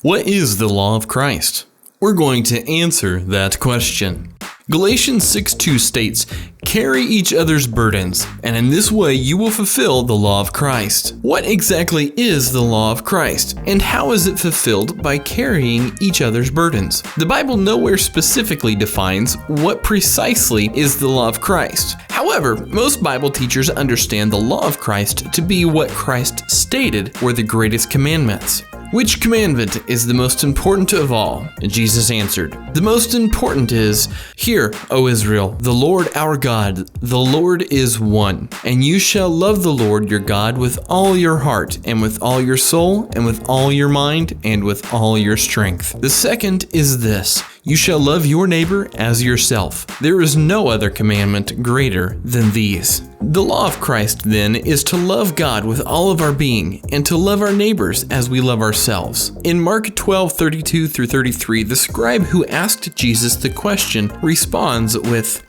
What is the law of Christ? We're going to answer that question. Galatians 6:2 states, "Carry each other's burdens, and in this way you will fulfill the law of Christ." What exactly is the law of Christ, and how is it fulfilled by carrying each other's burdens? The Bible nowhere specifically defines what precisely is the law of Christ. However, most Bible teachers understand the law of Christ to be what Christ stated were the greatest commandments. Which commandment is the most important of all? And Jesus answered, "The most important is, Hear, O Israel, the Lord our God, the Lord is one. And you shall love the Lord your God with all your heart, and with all your soul, and with all your mind, and with all your strength. The second is this, you shall love your neighbor as yourself. There is no other commandment greater than these." The law of Christ, then, is to love God with all of our being, and to love our neighbors as we love ourselves. In Mark 12:32 through 33, the scribe who asked Jesus the question responds with,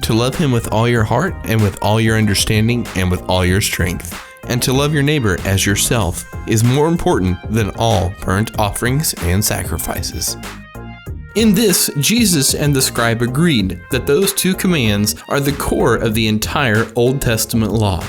"To love him with all your heart, and with all your understanding, and with all your strength. And to love your neighbor as yourself is more important than all burnt offerings and sacrifices." In this, Jesus and the scribe agreed that those two commands are the core of the entire Old Testament law.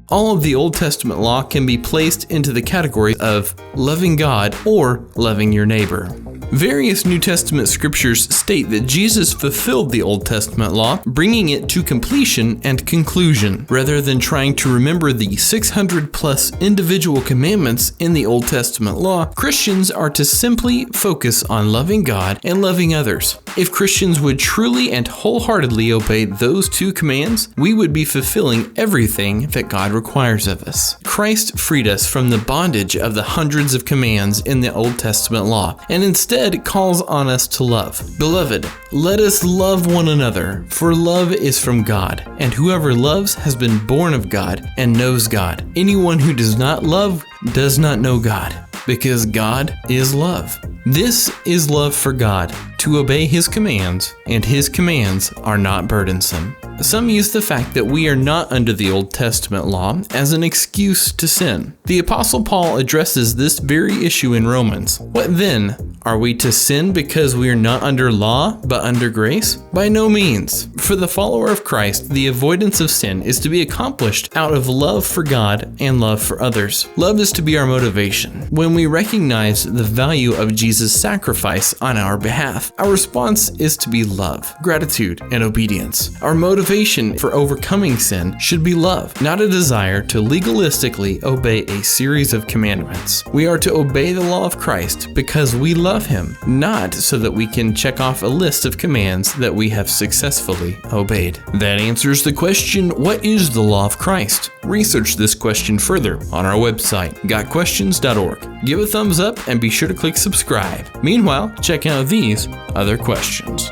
All of the Old Testament law can be placed into the category of loving God or loving your neighbor. Various New Testament scriptures state that Jesus fulfilled the Old Testament law, bringing it to completion and conclusion. Rather than trying to remember the 600 plus individual commandments in the Old Testament law, Christians are to simply focus on loving God and loving others. If Christians would truly and wholeheartedly obey those two commands, we would be fulfilling everything that God requires of us. Christ freed us from the bondage of the hundreds of commands in the Old Testament law, and instead calls on us to love. Beloved, let us love one another, for love is from God, and whoever loves has been born of God and knows God. Anyone who does not love does not know God, because God is love. This is love for God, to obey His commands, and His commands are not burdensome. Some use the fact that we are not under the Old Testament law as an excuse to sin. The Apostle Paul addresses this very issue in Romans. What then? Are we to sin because we are not under law, but under grace? By no means. For the follower of Christ, the avoidance of sin is to be accomplished out of love for God and love for others. Love is to be our motivation. When we recognize the value of Jesus' sacrifice on our behalf, our response is to be love, gratitude, and obedience. Our motivation for overcoming sin should be love, not a desire to legalistically obey a series of commandments. We are to obey the law of Christ because we love Him, not so that we can check off a list of commands that we have successfully obeyed. That answers the question, what is the law of Christ? Research this question further on our website, gotquestions.org. Give a thumbs up and be sure to click subscribe. Meanwhile, check out these other questions.